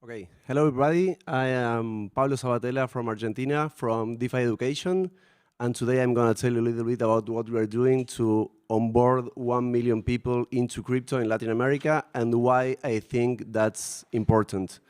Okay, hello everybody. I am Pablo Sabbatella from Argentina, from Defy Education, and today I'm going to tell you a little bit about what we are doing to onboard 1 million people into crypto in Latin America and why I think that's important.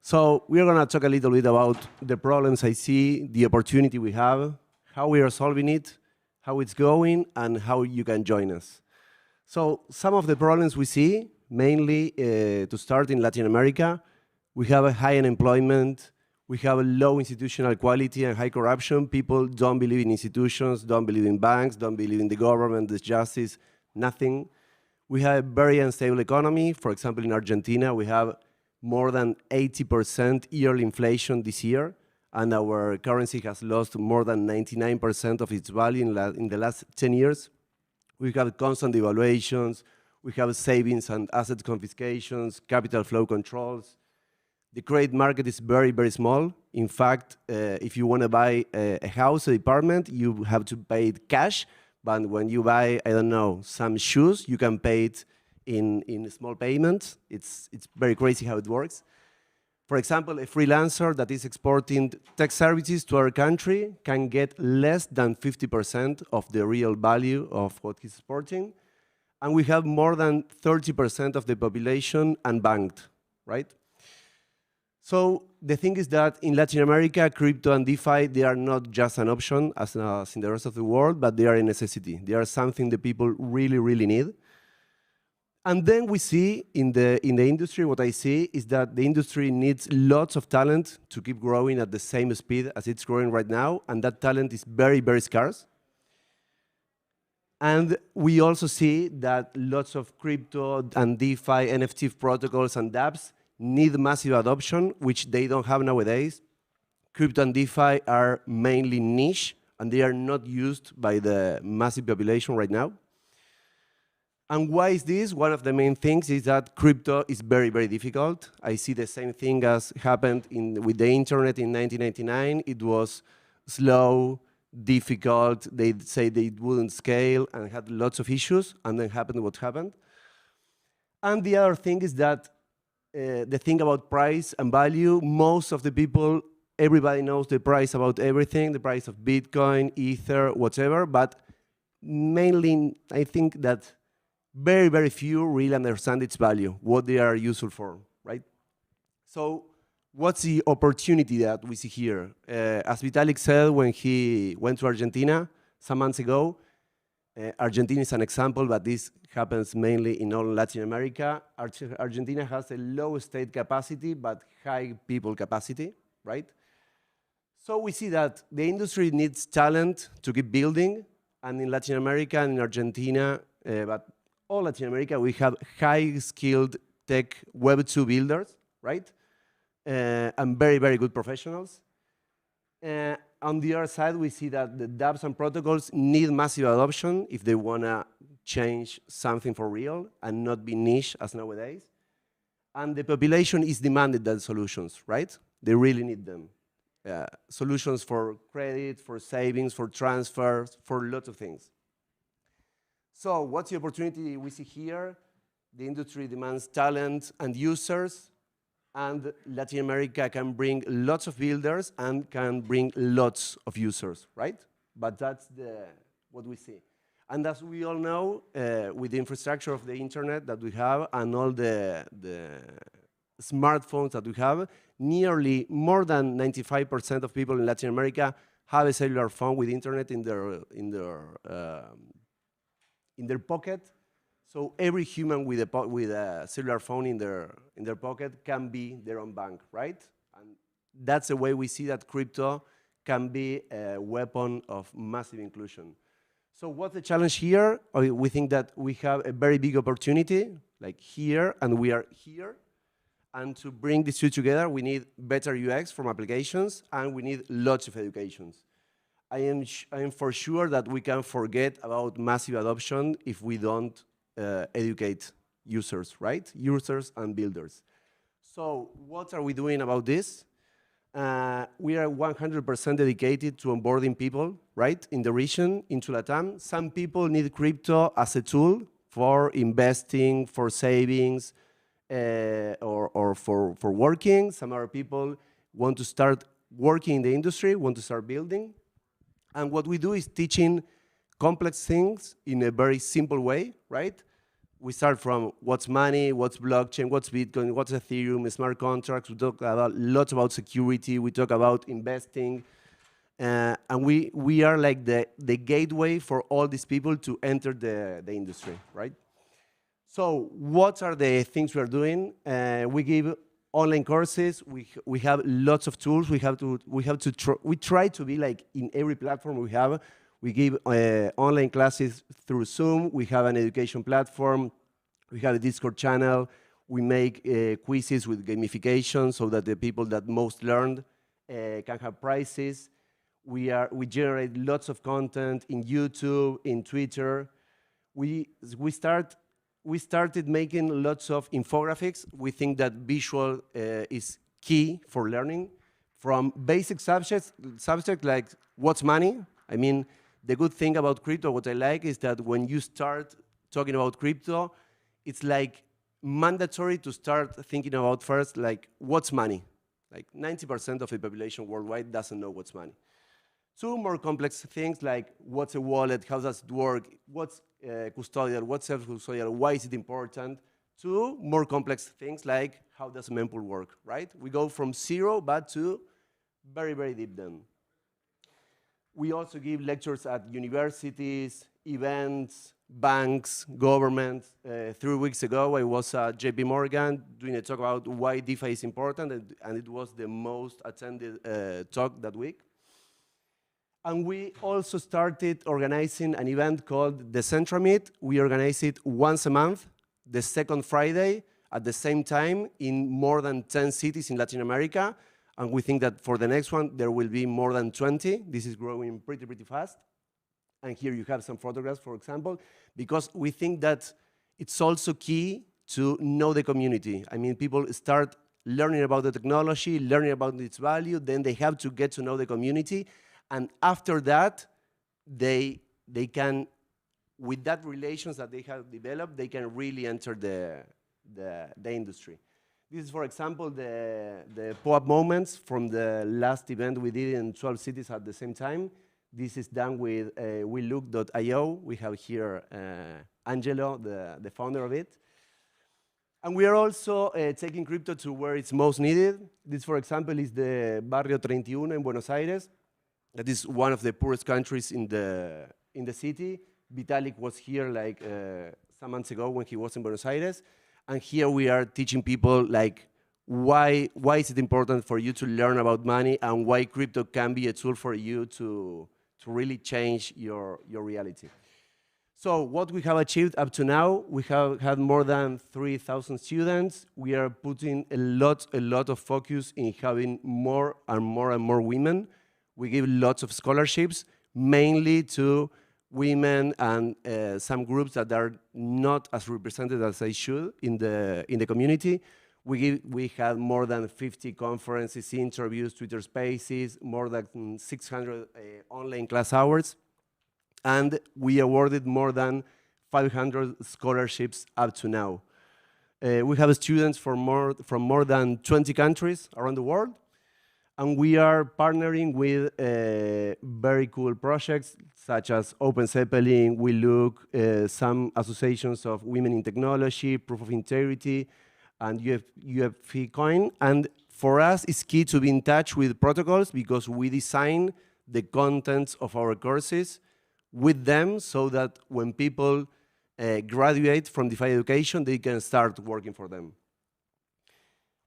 So we're going to talk a little bit about the problems I see, the opportunity we have, how we are solving it, how it's going, and how you can join us. So some of the problems we see, mainly to start in Latin America, we have a high unemployment, we have a low institutional quality and high corruption. People don't believe in institutions, don't believe in banks, don't believe in the government, the justice, nothing. We have a very unstable economy. For example, in Argentina, we have more than 80% yearly inflation this year, and our currency has lost more than 99% of its value in the last 10 years. We have constant devaluations, we have savings and asset confiscations, capital flow controls. The credit market is very, very small. In fact, if you want to buy a house, a apartment, you have to pay it cash. But when you buy, I don't know, some shoes, you can pay it in small payments. It's very crazy how it works. For example, a freelancer that is exporting tech services to our country can get less than 50% of the real value of what he's exporting. And we have more than 30% of the population unbanked, right? So the thing is that in Latin America, crypto and DeFi, they are not just an option as in the rest of the world, but they are a necessity. They are something that people really, really need. And then we see in the industry, what I see is that the industry needs lots of talent to keep growing at the same speed as it's growing right now, and that talent is very, very scarce. And we also see that lots of crypto and DeFi, NFT protocols and dApps need massive adoption, which they don't have nowadays. Crypto and DeFi are mainly niche, and they are not used by the massive population right now. And why is this? One of the main things is that crypto is very, very difficult. I see the same thing as happened with the internet in 1999. It was slow, difficult. They say they wouldn't scale and had lots of issues, and then happened what happened. And the other thing is that the thing about price and value, most of the people, everybody knows the price about everything, the price of Bitcoin, Ether, whatever, but mainly I think that very, very few really understand its value, what they are useful for, right? So what's the opportunity that we see here? As Vitalik said when he went to Argentina some months ago, Argentina is an example, but this happens mainly in all Latin America. Argentina has a low state capacity, but high people capacity, right? So we see that the industry needs talent to keep building, and in Latin America and in Argentina, but all Latin America, we have high-skilled tech Web2 builders, right? And very, very good professionals. On the other side, we see that the dApps and protocols need massive adoption if they want to change something for real and not be niche as nowadays. And the population is demanded that solutions, right? They really need them. Solutions for credit, for savings, for transfers, for lots of things. So what's the opportunity we see here? The industry demands talent and users, and Latin America can bring lots of builders and can bring lots of users, right? But that's what we see. And as we all know, with the infrastructure of the internet that we have and all the smartphones that we have, nearly more than 95% of people in Latin America have a cellular phone with internet in their pocket. So every human with a cellular phone in their pocket can be their own bank, right? And that's the way we see that crypto can be a weapon of massive inclusion. So what's the challenge here? We think that we have a very big opportunity, like here, and we are here. And to bring these two together, we need better UX from applications, and we need lots of educations. I am for sure that we can forget about massive adoption if we don't educate users, right? Users and builders. So what are we doing about this? We are 100% dedicated to onboarding people, right, in the region, into Latam. Some people need crypto as a tool for investing, for savings, or for working. Some other people want to start working in the industry, want to start building. And what we do is teaching complex things in a very simple way, right? We start from what's money, what's blockchain, what's Bitcoin, what's Ethereum, smart contracts. We talk about lots about security. We talk about investing. And we are like the gateway for all these people to enter the industry, right? So what are the things we are doing? We give online courses. We have lots of tools. We try to be like in every platform we have. We give online classes through Zoom. We have an education platform. We have a Discord channel. We make quizzes with gamification so that the people that most learned can have prizes. We generate lots of content in YouTube, in Twitter. We started making lots of infographics. We think that visual is key for learning. From basic subjects like what's money. I mean, the good thing about crypto, what I like, is that when you start talking about crypto, it's like mandatory to start thinking about first, like, what's money? Like 90% of the population worldwide doesn't know what's money. Two more complex things like what's a wallet, how does it work, what's custodial, what's self-custodial, why is it important? Two more complex things like how does a mempool work, right? We go from zero but to very, very deep then. We also give lectures at universities, events, banks, governments. 3 weeks ago, I was at JP Morgan doing a talk about why DeFi is important, and it was the most attended talk that week. And we also started organizing an event called the Central Meet. We organize it once a month, the second Friday, at the same time in more than 10 cities in Latin America. And we think that for the next one, there will be more than 20. This is growing pretty, pretty fast. And here you have some photographs, for example, because we think that it's also key to know the community. I mean, people start learning about the technology, learning about its value, then they have to get to know the community. And after that, they can, with that relations that they have developed, they can really enter the industry. This is, for example, the pop-up moments from the last event we did in 12 cities at the same time. This is done with WeLook.io. We have here Angelo, the founder of it. And we are also taking crypto to where it's most needed. This, for example, is the Barrio 31 in Buenos Aires. That is one of the poorest countries in the city. Vitalik was here like some months ago when he was in Buenos Aires. And here we are teaching people like why is it important for you to learn about money and why crypto can be a tool for you to really change your reality. So what we have achieved up to now, we have had more than 3,000 students. We are putting a lot of focus in having more and more women. We give lots of scholarships, mainly to women and some groups that are not as represented as they should in the community. We had more than 50 conferences, interviews, Twitter Spaces, more than 600 online class hours, and we awarded more than 500 scholarships up to now. We have students from more than 20 countries around the world, and we are partnering with very cool projects such as Open Zeppelin, WeLook, some associations of women in technology, Proof of Integrity, and UFP Coin. And for us, it's key to be in touch with protocols because we design the contents of our courses with them so that when people graduate from Defy Education, they can start working for them.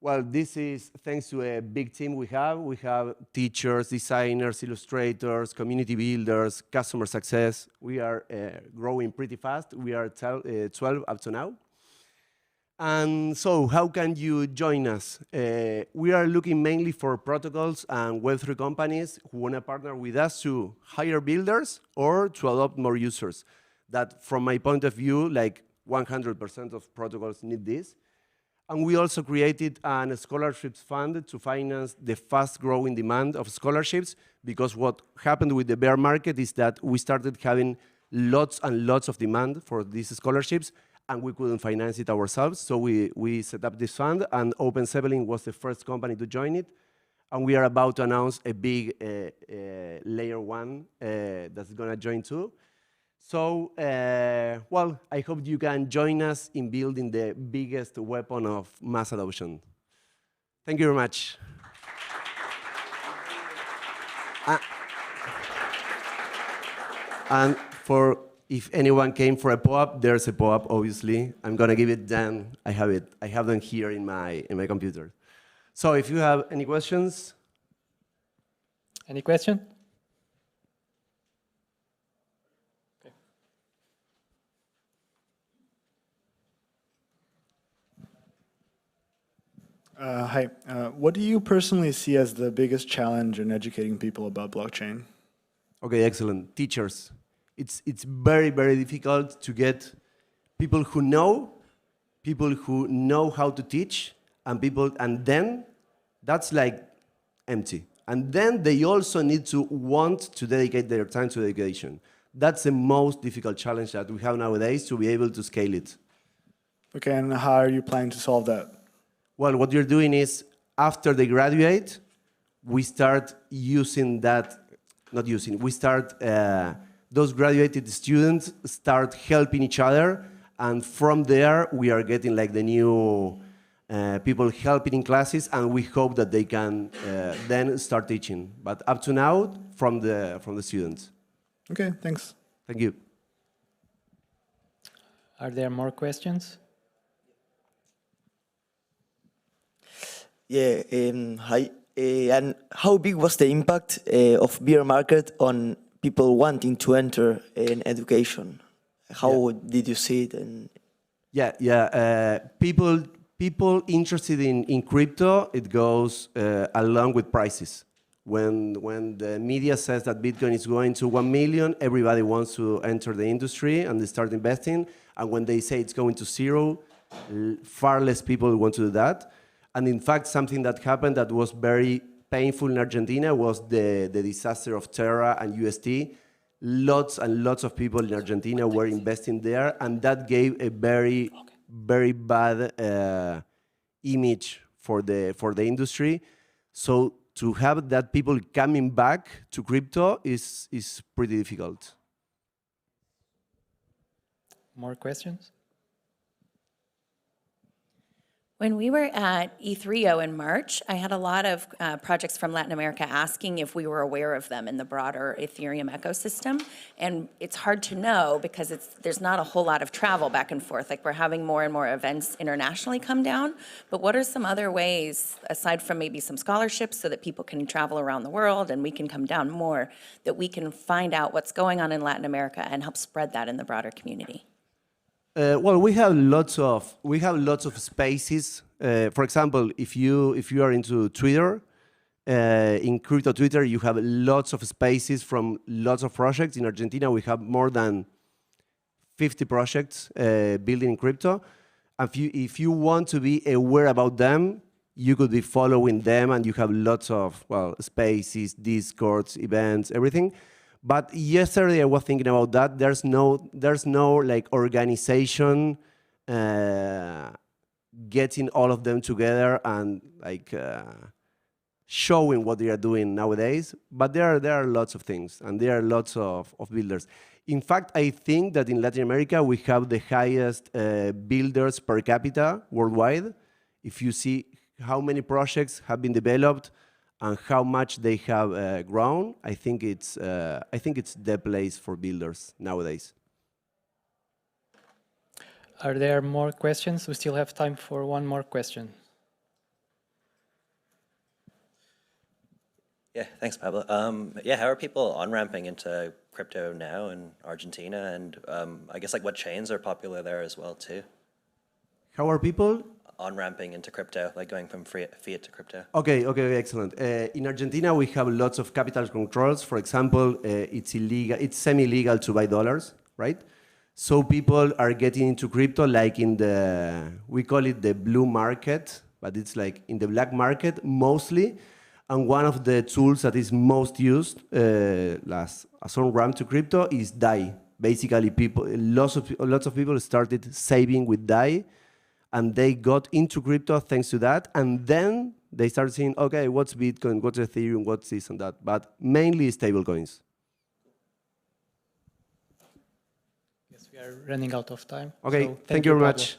Well, this is thanks to a big team we have. We have teachers, designers, illustrators, community builders, customer success. We are growing pretty fast. We are 12 up to now. And so how can you join us? We are looking mainly for protocols and Web3 companies who want to partner with us to hire builders or to adopt more users. That, from my point of view, like 100% of protocols need this. And we also created a scholarships fund to finance the fast-growing demand of scholarships, because what happened with the bear market is that we started having lots and lots of demand for these scholarships, and we couldn't finance it ourselves. So we set up this fund, and Open Zeppelin was the first company to join it. And we are about to announce a big layer one that's going to join too. So, well, I hope you can join us in building the biggest weapon of mass adoption. Thank you very much. And for if anyone came for a POAP, there's a POAP, obviously. I'm going to give it Dan. I have it. I have them here in my computer. So if you have any questions. Any question? Okay. Hi. What do you personally see as the biggest challenge in educating people about blockchain? Okay, excellent. Teachers. It's very, very difficult to get people who know how to teach, and then that's like empty. And then they also need to want to dedicate their time to education. That's the most difficult challenge that we have nowadays, to be able to scale it. Okay, and how are you planning to solve that? Well, what you're doing is, after they graduate, we start using that, those graduated students start helping each other, and from there, we are getting like the new people helping in classes, and we hope that they can then start teaching. But up to now, from the students. Okay, thanks. Thank you. Are there more questions? Yeah, hi. And how big was the impact of beer market on people wanting to enter in education? How did you see it? And People interested in crypto, it goes along with prices. When the media says that Bitcoin is going to 1 million, everybody wants to enter the industry and they start investing. And when they say it's going to 0, far less people want to do that. And in fact, something that happened that was very painful in Argentina was the disaster of Terra and UST. Lots and lots of people in Argentina were investing there, and that gave a very, very bad image for the industry. So to have that people coming back to crypto is pretty difficult. More questions? When we were at E3O in March, I had a lot of projects from Latin America asking if we were aware of them in the broader Ethereum ecosystem. And it's hard to know because there's not a whole lot of travel back and forth. Like, we're having more and more events internationally come down. But what are some other ways, aside from maybe some scholarships so that people can travel around the world and we can come down more, that we can find out what's going on in Latin America and help spread that in the broader community? Well, we have lots of spaces. For example, if you are into Twitter, in crypto Twitter, you have lots of spaces from lots of projects. In Argentina, we have more than 50 projects building in crypto. If you want to be aware about them, you could be following them, and you have lots of spaces, Discords, events, everything. But yesterday I was thinking about that. There's no like organization getting all of them together and like showing what they are doing nowadays. But there are lots of things, and there are lots of builders. In fact, I think that in Latin America we have the highest builders per capita worldwide. If you see how many projects have been developed and how much they have grown, I think it's the place for builders nowadays. Are there more questions? We still have time for one more question. Yeah, thanks, Pablo. How are people on-ramping into crypto now in Argentina? And I guess, like, what chains are popular there as well, too? How are people on-ramping into crypto, like going from fiat to crypto? Okay, excellent. In Argentina, we have lots of capital controls. For example, it's semi-legal to buy dollars, right? So people are getting into crypto like we call it the blue market, but it's like in the black market mostly. And one of the tools that is most used as on-ramp to crypto is DAI. basically lots of people started saving with DAI, and they got into crypto thanks to that. And then they started saying, okay, what's Bitcoin, what's Ethereum, what's this and that, but mainly stable coins. Yes, we are running out of time. Okay, So thank you very Pablo. much.